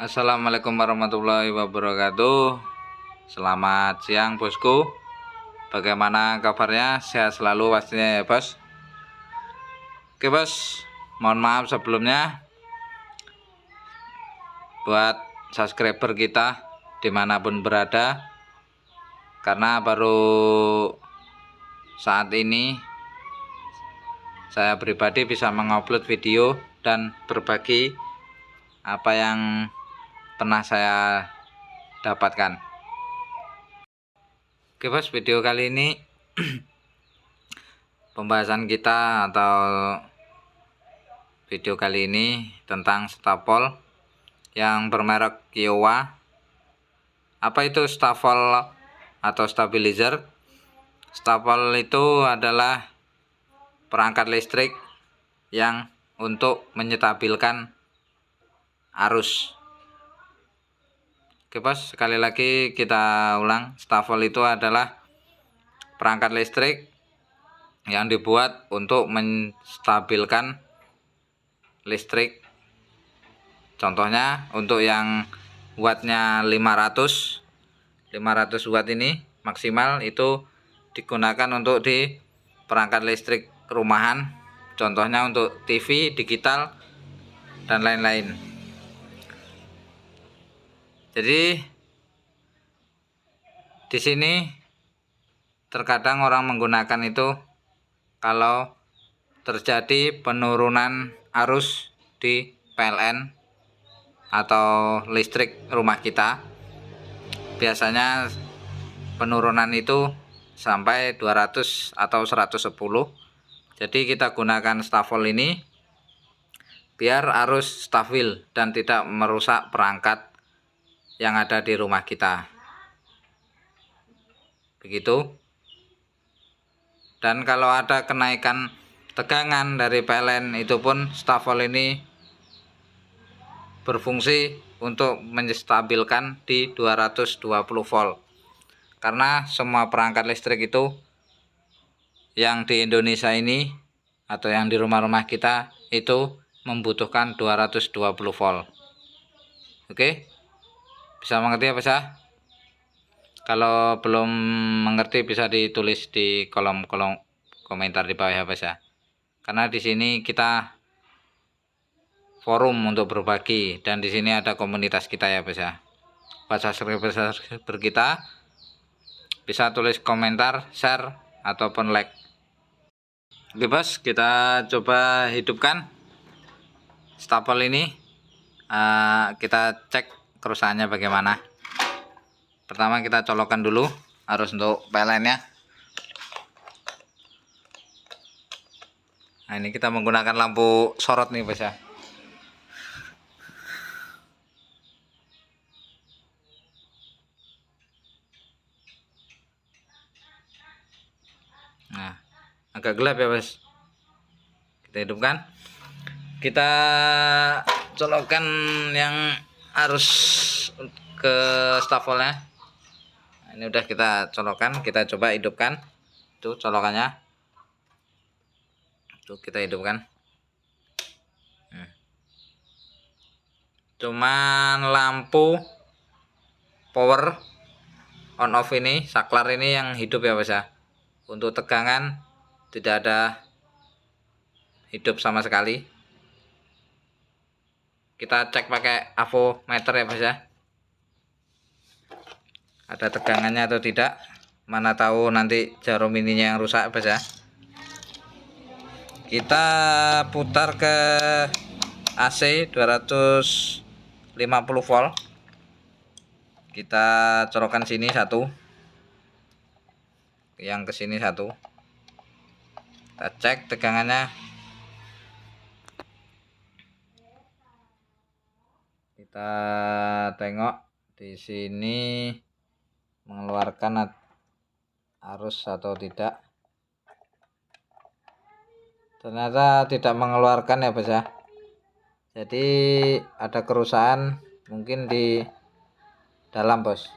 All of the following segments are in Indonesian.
Assalamualaikum warahmatullahi wabarakatuh. Selamat siang bosku. Bagaimana kabarnya? Sehat selalu pastinya ya bos. Oke bos, mohon maaf sebelumnya buat subscriber kita dimanapun berada, karena baru saat ini saya pribadi bisa mengupload video dan berbagi apa yang pernah saya dapatkan. Oke bos, video kali ini pembahasan kita atau video kali ini tentang stafol yang bermerek Kiowa. Apa itu stafol atau stabilizer? Stafol itu adalah perangkat listrik yang untuk menstabilkan arus. Oke bos, sekali lagi kita ulang. Stafol itu adalah perangkat listrik yang dibuat untuk menstabilkan listrik. Contohnya untuk yang wattnya 500 watt ini maksimal, itu digunakan untuk di perangkat listrik rumahan. Contohnya untuk TV, digital, dan lain-lain. Jadi di sini terkadang orang menggunakan itu kalau terjadi penurunan arus di PLN atau listrik rumah kita. Biasanya penurunan itu sampai 200 atau 110. Jadi kita gunakan stafol ini biar arus stabil dan tidak merusak perangkat yang ada di rumah kita. Begitu. Dan kalau ada kenaikan tegangan dari PLN, itu pun stafol ini berfungsi untuk menstabilkan di 220 volt. Karena semua perangkat listrik itu yang di Indonesia ini atau yang di rumah-rumah kita itu membutuhkan 220 volt. Oke? Bisa mengerti ya, Pak? Kalau belum mengerti bisa ditulis di kolom komentar di bawah ya, Pak. Karena di sini kita forum untuk berbagi dan di sini ada komunitas kita ya, Pak. Buat subscriber kita bisa tulis komentar, share, ataupun like. Oke bos, kita coba hidupkan stafol ini. Kita cek kerusakannya bagaimana. Pertama kita colokkan dulu arus untuk PLN nya. Nah, ini kita menggunakan lampu sorot nih bos ya. Nah, agak gelap ya bos. Kita hidupkan. Kita colokkan yang arus ke stafolnya. Nah, ini udah kita colokkan, kita coba hidupkan. Itu colokannya. Tuh kita hidupkan. Cuman lampu power on off ini, saklar ini yang hidup ya bos ya. Untuk tegangan tidak ada hidup sama sekali. Kita cek pakai avometer ya bos ya, ada tegangannya atau tidak. Mana tahu nanti jarum ininya yang rusak bos ya. Kita putar ke AC 250 volt. Kita colokkan sini satu, yang ke sini satu. Kita cek tegangannya. Kita tengok di sini mengeluarkan arus atau tidak. Ternyata tidak mengeluarkan ya bos ya. Jadi ada kerusakan mungkin di dalam bos.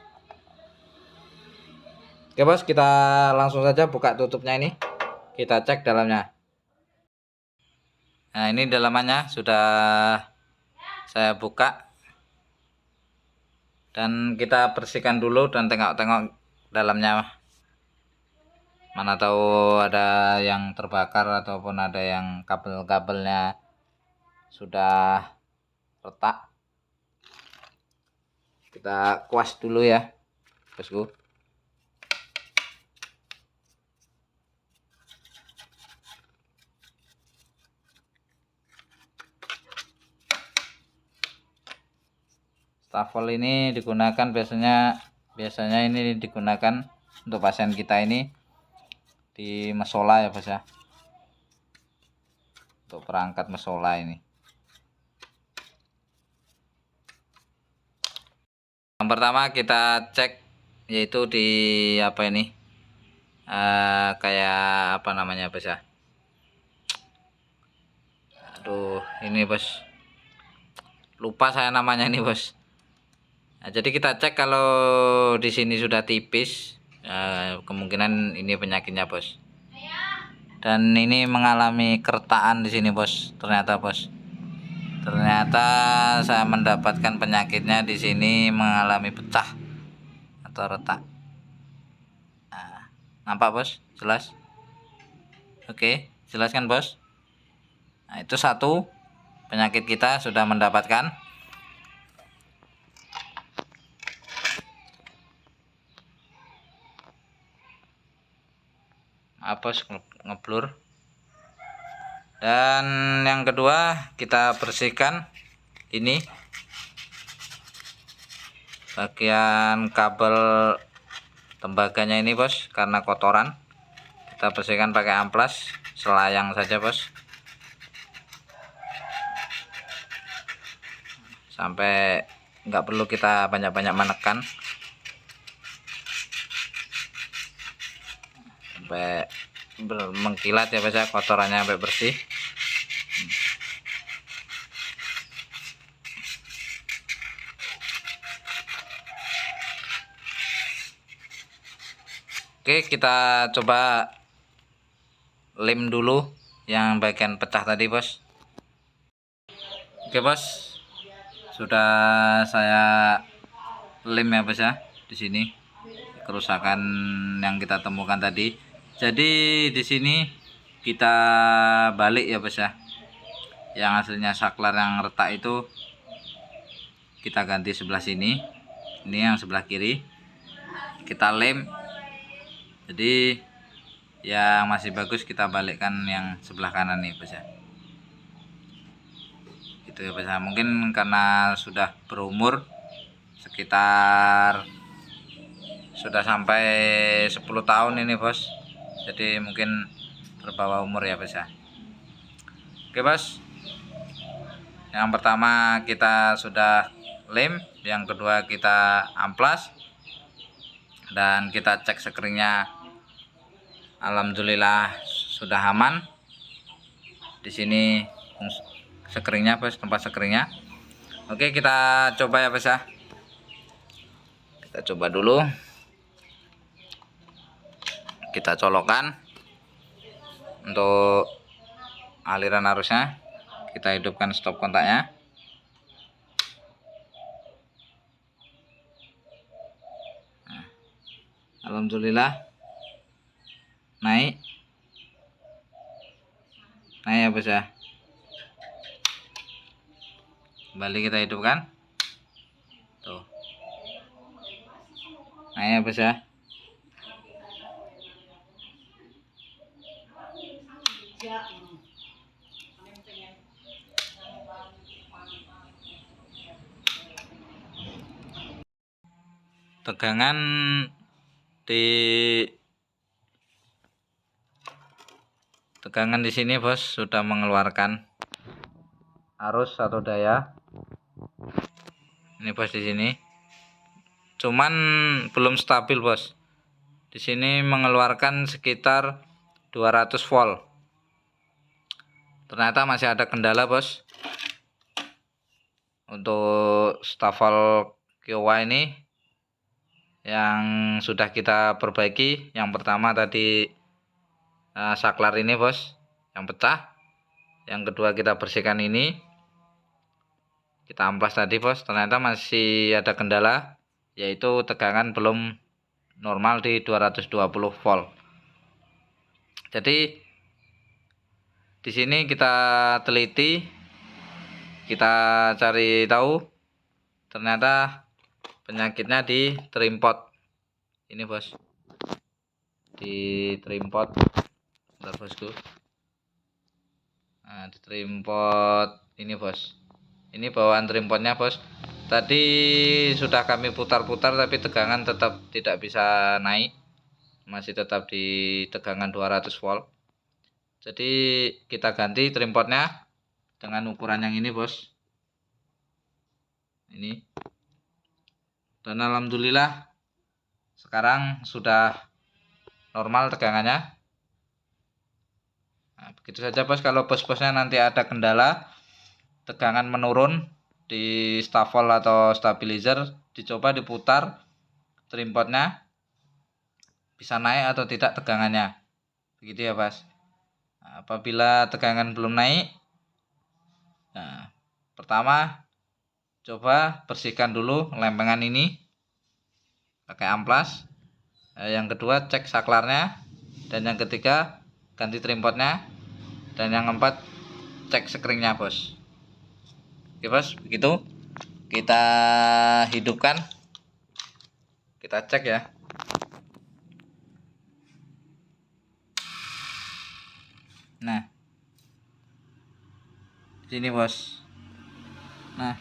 Oke bos, kita langsung saja buka tutupnya ini. Kita cek dalamnya. Nah, ini dalamannya sudah saya buka. Dan kita bersihkan dulu dan tengok-tengok dalamnya, mana tahu ada yang terbakar ataupun ada yang kabel-kabelnya sudah retak. Kita kuas dulu ya bosku. Stafel ini digunakan biasanya ini digunakan untuk pasien kita ini di musola ya bos ya, untuk perangkat musola ini. Yang pertama kita cek yaitu di apa ini, kayak apa namanya bos ya, aduh ini bos, lupa saya namanya ini bos. Nah, jadi kita cek kalau di sini sudah tipis, kemungkinan ini penyakitnya bos. Dan ini mengalami kertaan di sini bos. Ternyata bos, ternyata saya mendapatkan penyakitnya di sini mengalami pecah atau retak. Nah, nampak bos? Jelas? Oke, jelaskan bos. Nah, itu satu penyakit kita sudah mendapatkan. Apa ngeblur. Dan yang kedua kita bersihkan ini bagian kabel tembaganya ini bos, karena kotoran. Kita bersihkan pakai amplas selayang saja bos, sampai nggak perlu kita banyak-banyak menekan, sampai mengkilat ya bos ya, kotorannya sampai bersih. Oke, kita coba lem dulu yang bagian pecah tadi bos. Oke bos, sudah saya lem ya bos ya di sini kerusakan yang kita temukan tadi. Jadi di sini kita balik ya bos ya, yang hasilnya saklar yang retak itu kita ganti sebelah sini, ini yang sebelah kiri kita lem. Jadi yang masih bagus kita balikkan yang sebelah kanan nih bos ya. Itu ya bos ya, mungkin karena sudah berumur sekitar sudah sampai 10 tahun ini bos, jadi mungkin terbawa umur ya bos ya. Oke bos, yang pertama kita sudah lem, yang kedua kita amplas, dan kita cek sekeringnya. Alhamdulillah sudah aman. Di sini sekeringnya bos, tempat sekeringnya. Oke, kita coba ya bos ya. Kita coba dulu. Kita colokkan untuk aliran arusnya. Kita hidupkan stop kontaknya. Nah, alhamdulillah naik ya bos ya. Kembali kita hidupkan. Tuh, naik ya bos ya. Tegangan di sini bos sudah mengeluarkan arus atau daya. Ini bos di sini. Cuman belum stabil bos. Di sini mengeluarkan sekitar 200 volt. Ternyata masih ada kendala bos. Untuk stafel Kiowa ini yang sudah kita perbaiki. Yang pertama tadi saklar ini bos yang pecah. Yang kedua kita bersihkan ini, kita amplas tadi bos, ternyata masih ada kendala. yaitu tegangan belum normal di 220 volt. Jadi di sini kita teliti, kita cari tahu, ternyata penyakitnya di trimpot ini bos, di trimpot. Bentar bosku. Nah, di trimpot ini bos, ini bawaan trimpotnya bos. Tadi sudah kami putar-putar tapi tegangan tetap tidak bisa naik, masih tetap di tegangan 200 volt. Jadi kita ganti trimpotnya dengan ukuran yang ini bos, ini. Dan alhamdulillah sekarang sudah normal tegangannya. Nah, begitu saja bos. Kalau bos-bosnya nanti ada kendala tegangan menurun di stafol atau stabilizer, dicoba diputar trimpotnya, bisa naik atau tidak tegangannya, begitu ya bos. Nah, apabila tegangan belum naik, nah, pertama coba bersihkan dulu lempengan ini pakai amplas. Yang kedua cek saklarnya, dan yang ketiga ganti trimpotnya, dan yang keempat cek sekringnya bos. Oke bos, begitu kita hidupkan, kita cek ya. Nah, sini bos. Nah,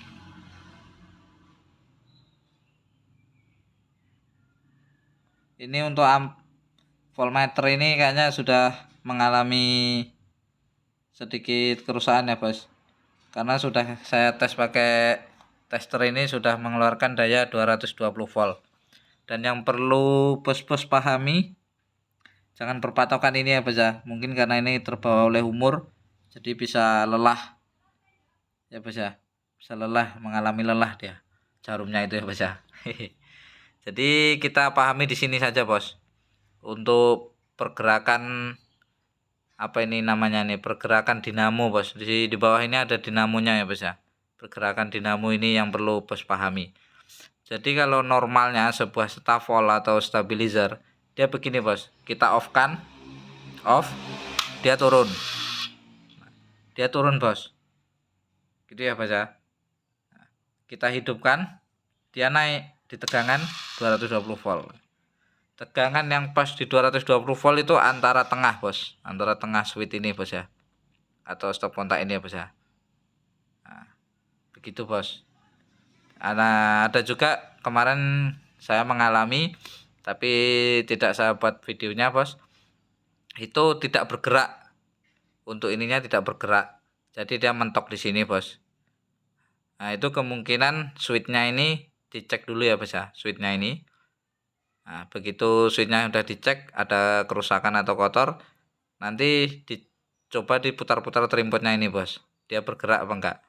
ini untuk voltmeter ini kayaknya sudah mengalami sedikit kerusakan ya bos, karena sudah saya tes pakai tester, ini sudah mengeluarkan daya 220 volt. Dan yang perlu bos-bos pahami, jangan berpatokan ini ya bos ya, mungkin karena ini terbawa oleh umur jadi bisa lelah ya bos ya, bisa lelah, mengalami lelah dia jarumnya itu ya bos ya. Jadi kita pahami di sini saja bos. Untuk pergerakan apa ini namanya nih, pergerakan dinamo bos. Di bawah ini ada dinamonya ya bos ya. Pergerakan dinamo ini yang perlu bos pahami. Jadi kalau normalnya sebuah stafol atau stabilizer, dia begini bos. Kita off, dia turun. Dia turun bos. Gitu ya bos ya. Kita hidupkan, dia naik di tegangan 220 volt. Tegangan yang pas di 220 volt itu antara tengah bos, antara tengah switch ini bos ya, atau stop kontak ini ya bos ya. Nah, begitu bos. Ada juga kemarin saya mengalami, tapi tidak saya buat videonya bos, itu tidak bergerak, untuk ininya tidak bergerak, jadi dia mentok di sini bos. Nah itu kemungkinan switchnya ini dicek dulu ya bos ya, switchnya ini. Nah begitu switchnya sudah dicek ada kerusakan atau kotor, nanti dicoba diputar-putar trimpotnya ini bos, dia bergerak apa enggak.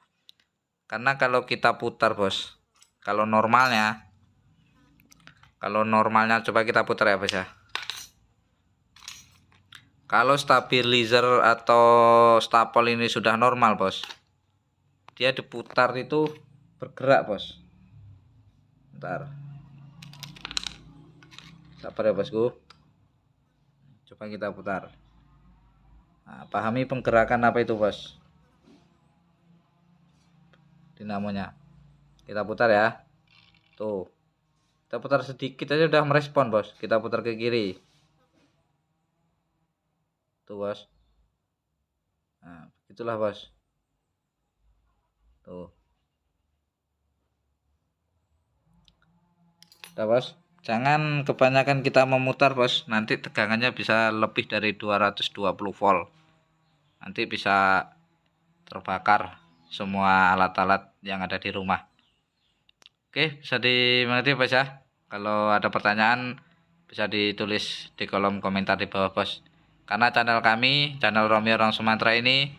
Karena kalau kita putar bos, kalau normalnya coba kita putar ya bos ya. Kalau stabilizer atau stapol ini sudah normal bos, dia diputar itu bergerak bos. Bentar, sabar ya bosku, coba kita putar. Nah, pahami penggerakan apa itu bos, dinamonya. Kita putar ya, tuh kita putar sedikit aja udah merespon bos. Kita putar ke kiri tuh bos. Nah itulah bos, tuh udah bos. Jangan kebanyakan kita memutar bos, nanti tegangannya bisa lebih dari 220 volt, nanti bisa terbakar semua alat-alat yang ada di rumah. Oke, bisa dimengerti bos ya. Kalau ada pertanyaan bisa ditulis di kolom komentar di bawah bos. Karena channel kami, channel Romi Orang Sumatera ini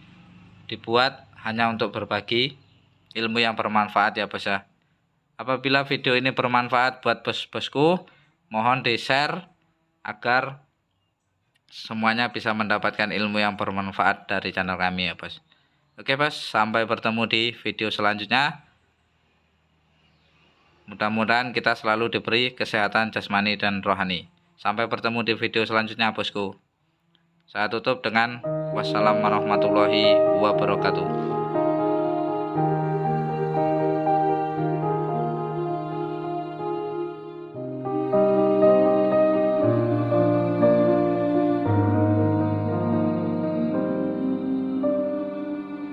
dibuat hanya untuk berbagi ilmu yang bermanfaat ya bos ya. Apabila video ini bermanfaat buat bos-bosku, mohon di-share agar semuanya bisa mendapatkan ilmu yang bermanfaat dari channel kami ya bos. Oke bos, sampai bertemu di video selanjutnya. Mudah-mudahan kita selalu diberi kesehatan jasmani dan rohani. Sampai bertemu di video selanjutnya bosku. Saya tutup dengan wassalamualaikum warahmatullahi wabarakatuh.